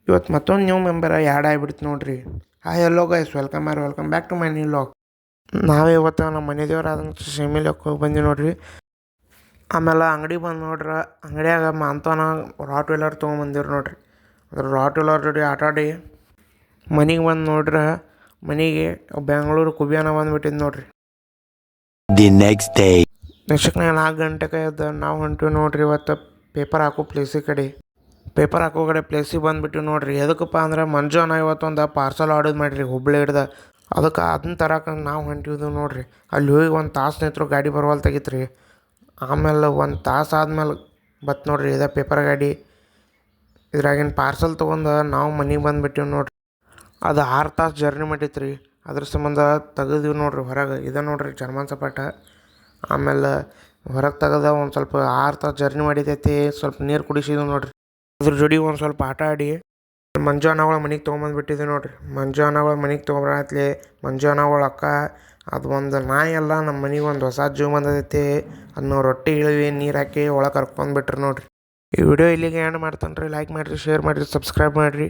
ಇವತ್ತು ಮತ್ತೊಂದು new member add ಆಗಿಬಿಡ್ತು ನೋಡ್ರಿ. Hi hello guys, welcome back to my new vlog. ನಾವೇ ಇವತ್ತು ನಮ್ಮ ಮನೆ ದೇವರಾದಂಥ ಶೆಮಿಲಕ್ಕೆ ಹೋಗಿ ಬಂದ್ವಿ ನೋಡ್ರಿ. ಆಮೇಲೆ ಅಂಗಡಿ ಬಂದು ನೋಡ್ರಿ, ಅಂಗಡಿಯಾಗ ಮಾಂತವನ ರಾಟ್ ವೀಲರ್ ತೊಗೊಂಬಂದಿವ್ರಿ ನೋಡ್ರಿ. ಅದ್ರ ರಾಟ್ ವೀಲರ್ ಜೋಡಿ ಆಟಾಡಿ ಮನೆಗೆ ಬಂದು ನೋಡ್ರಿ, ಮನೆಗೆ ಬೆಂಗಳೂರು ಕುಬಿಯಾನ ಬಂದುಬಿಟ್ಟಿದ್ದು ನೋಡ್ರಿ. ದಿ ನೆಕ್ಸ್ಟ್ ಡೇ ನಶಕ್ನಾಗ 4 ಗಂಟೆಗೆ ಎದ್ದು ನಾವು ಹೊಂಟಿವಿ ನೋಡ್ರಿ. ಇವತ್ತು ಪೇಪರ್ ಹಾಕೋ ಪ್ಲೇಸಿಗೆ ಬಂದುಬಿಟ್ಟು ನೋಡ್ರಿ. ಎದಕ್ಕಪ್ಪ ಅಂದ್ರೆ ಮಂಜುನ ಇವತ್ತೊಂದು ಪಾರ್ಸಲ್ ಆರ್ಡರ್ ಮಾಡಿರಿ ಹುಬ್ಳಿ ಹಿಡ್ದ. ಅದಕ್ಕೆ ಅದನ್ನ ತರಕ್ಕೆ ನಾವು ಹೊಂಟಿದ್ವಿ ನೋಡ್ರಿ. ಅಲ್ಲಿ ಹೋಗಿ ಒಂದು ತಾಸು ನಿಂತರು ಗಾಡಿ ಬರುವಲ್ಲಿ ತೆಗಿತ್ರಿ. ಆಮೇಲೆ ಒಂದು ತಾಸು ಆದ್ಮೇಲೆ ಬತ್ತು ನೋಡ್ರಿ ಇದೇ ಪೇಪರ್ ಗಾಡಿ. ಇದ್ರಾಗಿನ ಪಾರ್ಸಲ್ ತೊಗೊಂಡು ನಾವು ಮನೆಗೆ ಬಂದುಬಿಟ್ಟಿವಿ ನೋಡ್ರಿ. ಅದು 6 ತಾಸು ಜರ್ನಿ ಮಾಡಿತ್ರಿ. ಅದ್ರ ಸಂಬಂಧ ತೆಗೆದಿವಿ ನೋಡ್ರಿ ಹೊರಗೆ. ಇದೆ ನೋಡ್ರಿ ಜರ್ಮನ್ ಸಪಾಟ. ಆಮೇಲೆ ಹೊರಗೆ ತೆಗೆದ ಒಂದು ಸ್ವಲ್ಪ 6 ತಾಸು ಜರ್ನಿ ಮಾಡಿದೈತಿ. ಸ್ವಲ್ಪ ನೀರು ಕುಡಿಸಿದ್ವಿ ನೋಡ್ರಿ. ಅದ್ರ ಜೋಡಿ ಒಂದು ಸ್ವಲ್ಪ ಆಟ ಆಡಿ ಮಂಜು ಅನ್ನಗಳ ಮನೆಗೆ ತೊಗೊಂಬಂದುಬಿಟ್ಟಿದ್ವಿ ನೋಡ್ರಿ. ಮಂಜು ಅನ್ನಗಳ ಮನೆಗೆ ತೊಗೊಂಬರತ್ಲಿ ಮಂಜು ಅನ್ನಗಳ ಅಕ್ಕ ಅದು ಒಂದು ನಾಯಿ ಎಲ್ಲ ನಮ್ಮ ಮನೆಗೆ ಒಂದು ಹೊಸ ಜೀವ ಬಂದೈತಿ. ಅದನ್ನ ರೊಟ್ಟಿ ಇಳಿವಿ ನೀರು ಹಾಕಿ ಒಳಗೆ ಕರ್ಕೊಂಡ್ಬಿಟ್ರಿ ನೋಡ್ರಿ. ಈ ವಿಡಿಯೋ ಇಲ್ಲಿಗೆ ಎಂಡ್ ಮಾಡ್ತಾನೆ ರೀ. ಲೈಕ್ ಮಾಡಿರಿ, ಶೇರ್ ಮಾಡಿರಿ, ಸಬ್ಸ್ಕ್ರೈಬ್ ಮಾಡಿರಿ.